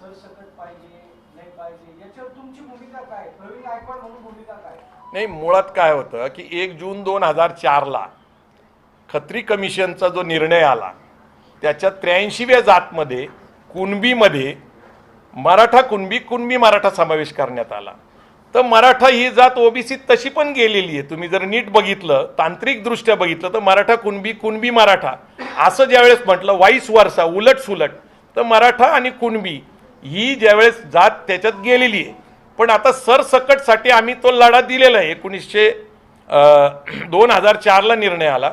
सरसकट पाहिजे नाही पाहिजे याच्यावर तुमची भूमिका काय, प्रवीण गायकवाड म्हणून भूमिका काय? नाही, मुळात काय होतं की 1 जून 2004ला खत्री कमिशनचा जो निर्णय आला त्याच्या 83व्या जातमध्ये कुणबीमध्ये मराठा कुणबी मराठा समावेश करण्यात आला. तर मराठा ही जात ओबीसीत तशी पण गेलेली आहे. तुम्ही जर नीट बघितलं, तांत्रिकदृष्ट्या बघितलं तर मराठा कुणबी मराठा असं ज्यावेळेस म्हटलं वाईस वर्सा उलट सुलट, तर मराठा आणि कुणबी ही ज्यावेळेस जात त्याच्यात गेलेली आहे. पण आता सरसकटसाठी आम्ही तो लढा दिलेला आहे. 2004ला निर्णय आला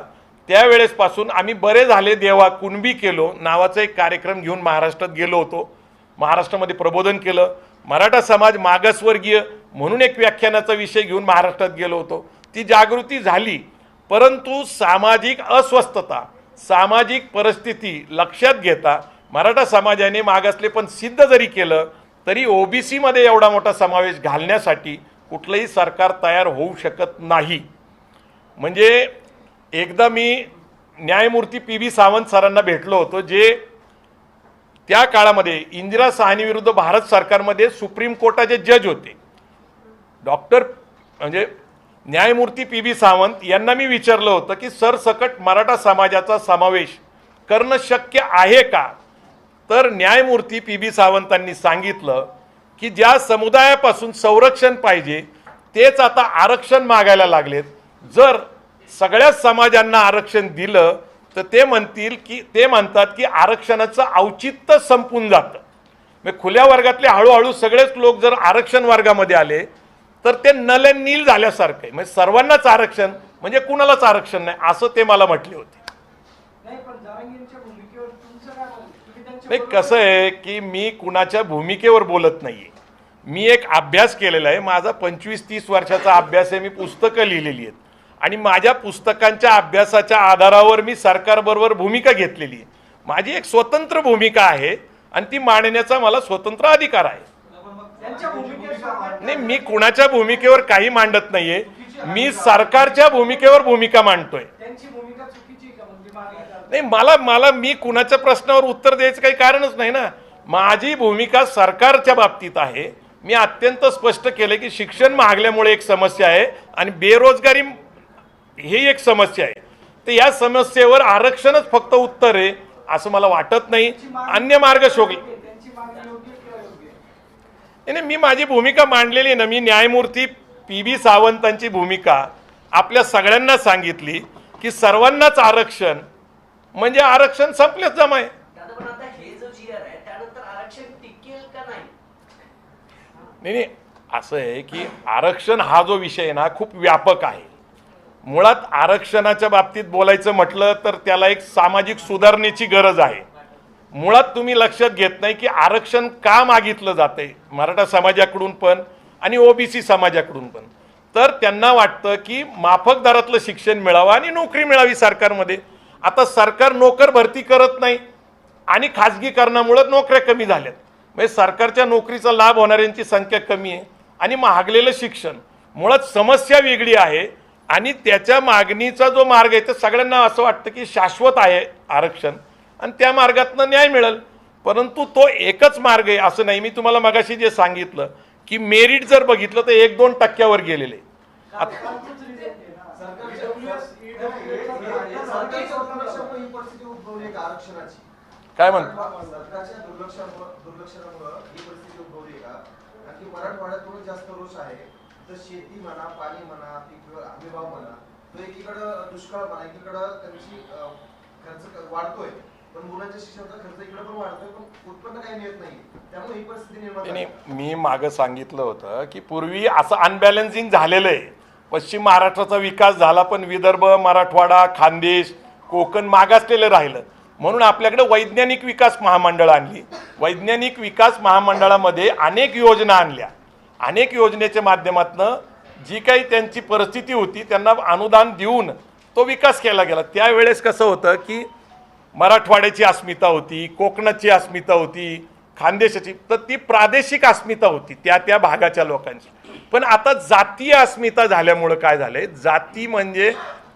त्यावेळेसपासून आम्ही बरे झाले देवा कुणबी केलो नावाचा एक कार्यक्रम घेऊन महाराष्ट्रात गेलो होतो. महाराष्ट्रामध्ये प्रबोधन केलं. मराठा समाज मागासवर्गीय म्हणून एक व्याख्यानाचा विषय घेऊन महाराष्ट्रात गेलो होतो. ती जागृती झाली, परंतु सामाजिक अस्वस्थता सामाजिक परिस्थिती लक्षात घेता मराठा समाजाने मागासले पण सिद्ध जरी केलं तरी ओबीसीमध्ये एवढा मोठा समावेश घालण्यासाठी कुठलंही सरकार तयार होऊ शकत नाही. म्हणजे एकदा मी न्यायमूर्ती PB सावंत सरांना भेटलो होतो, जे त्या काळामध्ये इंदिरा साहनी विरुद्ध भारत सरकारमध्ये सुप्रीम कोर्टाचे जज होते. म्हणजे न्यायमूर्ती PB सावंत यांना मी विचारलं होतं की सरसकट मराठा समाजाचा समावेश करणं शक्य आहे का? तर न्यायमूर्ती PB सावंतांनी सांगितलं की ज्या समुदायापासून संरक्षण पाहिजे तेच आता आरक्षण मागायला लागलेत. जर सगळ्याच समाजांना आरक्षण दिलं तर ते म्हणतात की आरक्षणाचं औचित्य संपून जातं. म्हणजे खुल्या वर्गातले हळूहळू सगळेच लोक जर आरक्षण वर्गामध्ये आले तर ते नल नील झाल्यासारखं आहे. म्हणजे सर्वांनाच आरक्षण म्हणजे कुणालाच आरक्षण नाही असं ते मला म्हटले होते. नाही, कसं आहे की मी कुणाच्या भूमिकेवर बोलत नाहीये. मी एक अभ्यास केलेला आहे. माझा 25-30 वर्षाचा अभ्यास आहे. मी पुस्तकं लिहिलेली आहेत आणि माझ्या पुस्तकांच्या अभ्यासाच्या आधारावर मी सरकारबरोबर भूमिका घेतलेली आहे. माझी एक स्वतंत्र भूमिका आहे आणि ती मांडण्याचा मला स्वतंत्र अधिकार आहे. नाही, मी कुणाच्या भूमिकेवर काही मांडत नाहीये. मी सरकारच्या भूमिकेवर भूमिका मांडतोय. नाही, मला मी कुणाच्या प्रश्नावर उत्तर द्यायचं काही कारणच नाही ना. माझी भूमिका सरकारच्या बाबतीत आहे. मी अत्यंत स्पष्ट केलं की शिक्षण महागल्यामुळे एक समस्या आहे आणि बेरोजगारी ही एक समस्या आहे. तर या समस्येवर आरक्षणच फक्त उत्तर आहे असं मला वाटत नाही. अन्य मार्ग शोधले नाही. मी माझी भूमिका मांडलेली ना. मी न्यायमूर्ती PB सावंतांची भूमिका आपल्या सगळ्यांना सांगितली की सर्वांनाच आरक्षण म्हणजे आरक्षण संपलेच जमाय. नाही, असं आहे की आरक्षण हा जो विषय आहे ना खूप व्यापक आहे. मुळात आरक्षणाच्या बाबतीत बोलायचं म्हटलं तर त्याला एक सामाजिक सुधारणेची गरज आहे. मुळात तुम्ही लक्षात घेत नाही की आरक्षण का मागितलं जाते मराठा समाजाकडून पण आणि ओबीसी समाजाकडून पण. तर त्यांना वाटतं की माफक दरातलं शिक्षण मिळावं आणि नोकरी मिळावी सरकारमध्ये. आता सरकार नोकर भरती करत नाही आणि खाजगीकरणामुळे नोकऱ्या कमी झाल्यात. म्हणजे सरकारच्या नोकरीचा लाभ होणाऱ्यांची संख्या कमी आहे आणि महागलेलं शिक्षण. मुळात समस्या वेगळी आहे आणि त्याच्या मागणीचा जो मार्ग आहे तर सगळ्यांना असं वाटतं की शाश्वत आहे आरक्षण आणि त्या मार्गातनं न्याय मिळेल. परंतु तो एकच मार्ग आहे असं नाही. मी तुम्हाला मगाशी जे सांगितलं की मेरिट जर बघितलं तर 1-2% गेलेले. काय म्हणतो मराठवाड्यात जास्त रोष आहे तर शेती म्हणा, पाणी म्हणा, हमीभाव म्हणा, तो एकीकडं दुष्काळ म्हणा, एकीकडं त्यांची खर्च वाढतोय पण मुलांच्या शिक्षणाचा खर्च इकडे पण वाढतोय पण उत्पन्न काही मिळत नाही. त्यामुळे ही परिस्थिती निर्माण. मी मागं सांगितलं होतं की पूर्वी असं अनबॅलन्सिंग झालेलं आहे. पश्चिम महाराष्ट्राचा विकास झाला पण विदर्भ, मराठवाडा, खानदेश, कोकण मागासलेलं राहिलं. म्हणून आपल्याकडे वैज्ञानिक विकास महामंडळ आणली. वैज्ञानिक विकास महामंडळामध्ये अनेक योजना आणल्या. अनेक योजनेच्या माध्यमातून जी काही त्यांची परिस्थिती होती त्यांना अनुदान देऊन तो विकास केला गेला. त्यावेळेस कसं होतं की मराठवाड्याची अस्मिता होती, कोकणाची अस्मिता होती, खानदेशाची, तर ती प्रादेशिक अस्मिता होती त्या भागाच्या लोकांची. पण आता जातीय अस्मिता झाल्यामुळं काय झालंय, जाती म्हणजे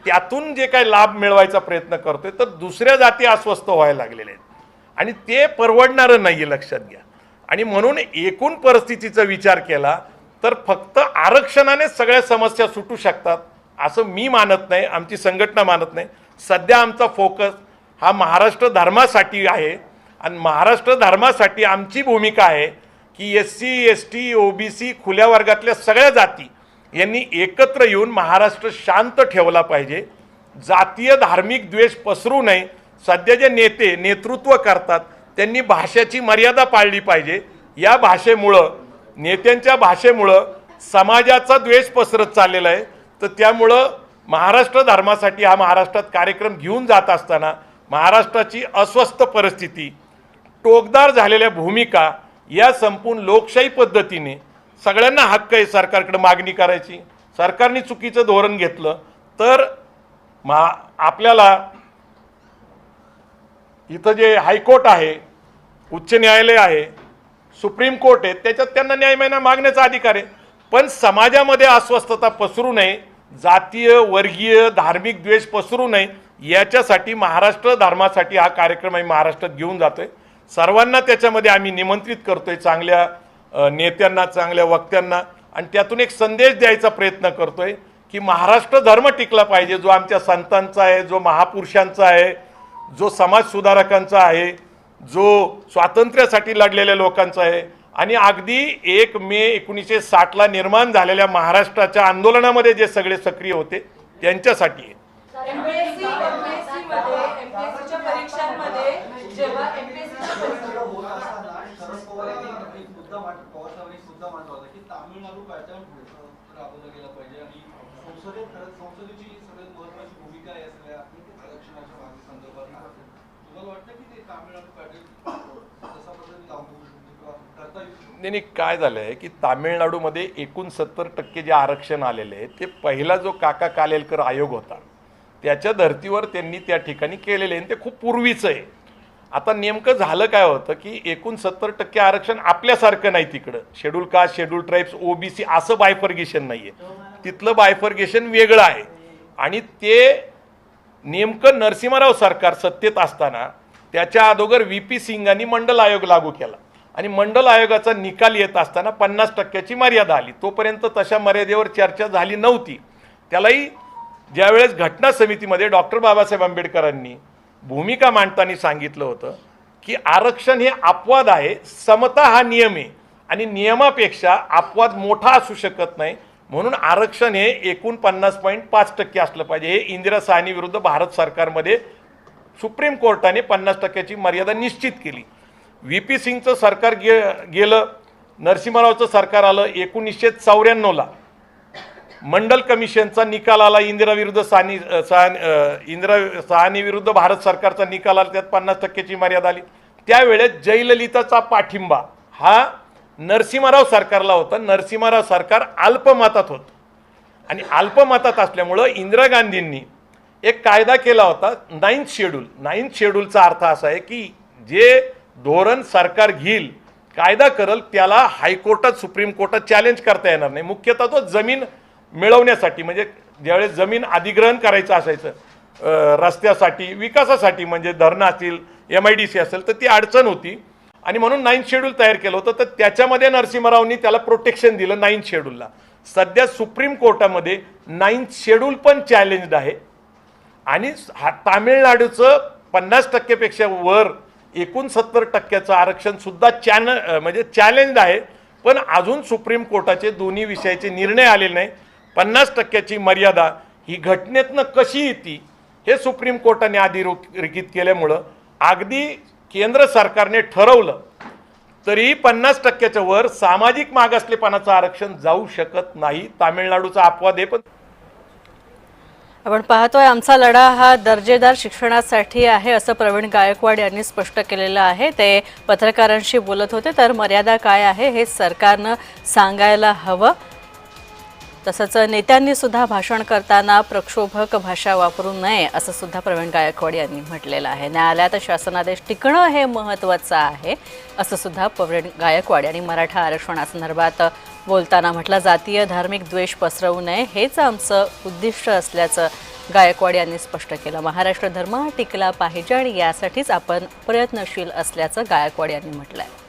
त्यातून जे काही लाभ मिळवायचा प्रयत्न करतोय तर दुसऱ्या जाती अस्वस्थ व्हायला लागलेल्या आहेत आणि ते परवडणारं नाही आहे. लक्षात घ्या. आणि म्हणून एकूण परिस्थितीचा विचार केला तर फक्त आरक्षणाने सगळ्या समस्या सुटू शकतात असं मी मानत नाही, आमची संघटना मानत नाही. सध्या आमचा फोकस हा महाराष्ट्र धर्मासाठी आहे आणि महाराष्ट्र धर्मासाठी आमची भूमिका आहे की SC ST OBC खुल्या वर्गातल्या सगळ्या जाती यांनी एकत्र येऊन महाराष्ट्र शांत ठेवला पाहिजे. जातीय धार्मिक द्वेष पसरू नये. सध्या जे नेतृत्व करतात त्यांनी भाषेची मर्यादा पाळली पाहिजे. या भाषेमुळं, नेत्यांच्या भाषेमुळं समाजाचा द्वेष पसरत चाललेला आहे. तर त्यामुळं महाराष्ट्र धर्मासाठी हा महाराष्ट्रात कार्यक्रम घेऊन जात असताना महाराष्ट्राची अस्वस्थ परिस्थिती, टोकदार झालेल्या भूमिका या संपून लोकशाही पद्धतीने सगळ्यांना हक्क आहे सरकारकडे मागणी करायची. सरकारने चुकीचं धोरण घेतलं तर आपल्याला इथं जे हायकोर्ट आहे, उच्च न्यायालय आहे, सुप्रीम कोर्ट आहे, त्याच्यात त्यांना न्याय मागण्याचा अधिकार आहे. पण समाजामध्ये अस्वस्थता पसरू नये, जातीय वर्गीय धार्मिक द्वेष पसरू नये याच्यासाठी महाराष्ट्र धर्मासाठी हा कार्यक्रम आम्ही महाराष्ट्रात घेऊन जातोय. सर्वांना त्याच्यामध्ये आम्ही निमंत्रित करतोय, चांगल्या नेत्यांना, चांगल्या वक्त्यांना, आणि त्यातून एक संदेश द्यायचा प्रयत्न करतोय की महाराष्ट्र धर्म टिकला पाहिजे, जो आमच्या संतांचा आहे, जो महापुरुषांचा आहे, जो समाज सुधारकांचा आहे, जो स्वातंत्र्यासाठी लढलेल्या लोकांचा आहे. आणि अगदी 1 मे 1960ला निर्माण झालेल्या महाराष्ट्राच्या आंदोलनामध्ये जे सगळे सक्रिय होते त्यांच्यासाठी आहे. तामिळनाडू पॅटर्न राबवला गेला पाहिजे आणि संसदेची सगळ्यात महत्त्वाची भूमिका आहे सगळ्या आरक्षणाच्या मागणी संदर्भात. तुम्हाला वाटतं की ते तामिळनाडू पॅटर्न तसा पद्धतीने लागू करता येईल? नाही, काय झालं आहे की तामिळनाडूमध्ये 69% जे आरक्षण आलेले आहे ते पहिला जो काका कालेलकर आयोग होता त्याच्या धर्तीवर त्यांनी त्या ठिकाणी केलेले आहे. ते खूप पूर्वीचं आहे. आता नेमकं झालं काय होतं की 69% आरक्षण आपल्यासारखं नाही. तिकडं schedule caste, schedule tribes, OBC असं बायफर्गेशन नाही आहे. तिथलं बायफर्गेशन वेगळं आहे. आणि ते नेमकं नरसिंहराव सरकार सत्तेत असताना त्याच्या अगोदर VP सिंगांनी मंडल आयोग लागू केला आणि मंडल आयोगाचा निकाल येत असताना 50%ची मर्यादा आली. तोपर्यंत तशा मर्यादेवर चर्चा झाली नव्हती. त्यालाही ज्यावेळेस घटना समितीमध्ये डॉक्टर बाबासाहेब आंबेडकरांनी भूमिका मांडताना सांगितलं होतं की आरक्षण हे अपवाद आहे, समता हा नियम आहे आणि नियमापेक्षा अपवाद मोठा असू शकत नाही, म्हणून आरक्षण हे एकूण 50.5% असलं पाहिजे. हे इंदिरा साहनी विरुद्ध भारत सरकारमध्ये सुप्रीम कोर्टाने 50%ची मर्यादा निश्चित केली. VP सिंगचं सरकार गेलं, नरसिंहरावचं सरकार आलं. 1994ला मंडल कमिशनचा निकाल आला, इंदिरा साहनी विरुद्ध भारत सरकारचा निकाल आला, त्यात 50%ची मर्यादा आली. त्यावेळेस जयललिताचा पाठिंबा हा नरसिंहराव सरकारला होता. नरसिंहराव सरकार अल्पमतात होतं आणि अल्पमतात असल्यामुळं इंदिरा गांधींनी एक कायदा केला होता, 9th शेड्यूल. 9th शेड्यूलचा अर्थ असा आहे की जे धोरण सरकार घेईल, कायदा करल, त्याला हायकोर्टात, सुप्रीम कोर्टात चॅलेंज करता येणार नाही. मुख्यतः तो जमीन मिळवण्यासाठी, म्हणजे ज्यावेळेस जमीन अधिग्रहण करायचं असायचं रस्त्यासाठी, विकासासाठी, म्हणजे धरणं असतील, MIDC असेल, तर ती अडचण होती आणि म्हणून 9th शेड्यूल तयार केलं होतं. तर त्याच्यामध्ये नरसिंहरावनी त्याला प्रोटेक्शन दिलं 9th शेड्यूलला. सध्या सुप्रीम कोर्टामध्ये 9th शेड्यूल पण चॅलेंज्ड आहे आणि तामिळनाडूचं 50%पेक्षा वर 69%चं आरक्षण सुद्धा म्हणजे चॅलेंज आहे. पण अजून सुप्रीम कोर्टाचे दोन्ही विषयाचे निर्णय आलेले नाही. 50%ची मर्यादा ही घटनेतनं कशी येते हे सुप्रीम कोर्टाने अधोरेखित केल्यामुळं अगदी केंद्र सरकारने ठरवलं तरी 50%च्या वर सामाजिक मागासलेपणाचं आरक्षण जाऊ शकत नाही. तामिळनाडूचा अपवाद आहे. पण आपण पाहतोय आमचा लढा हा दर्जेदार शिक्षणासाठी आहे असं प्रवीण गायकवाड यांनी स्पष्ट केलेलं आहे. ते पत्रकारांशी बोलत होते. तर मर्यादा काय आहे हे सरकारनं सांगायला हवं. तसंच नेत्यांनी सुद्धा भाषण करताना प्रक्षोभक भाषा वापरू नये असं सुद्धा प्रवीण गायकवाड यांनी म्हटलेलं आहे. न्यायालयात शासनादेश टिकणं हे महत्त्वाचं आहे असं सुद्धा प्रवीण गायकवाड यांनी मराठा आरक्षणासंदर्भात बोलताना म्हटलं. जातीय धार्मिक द्वेष पसरवू नये हेच आमचं उद्दिष्ट असल्याचं गायकवाड यांनी स्पष्ट केलं. महाराष्ट्र धर्म टिकला पाहिजे आणि यासाठीच आपण प्रयत्नशील असल्याचं गायकवाड यांनी म्हटलंय.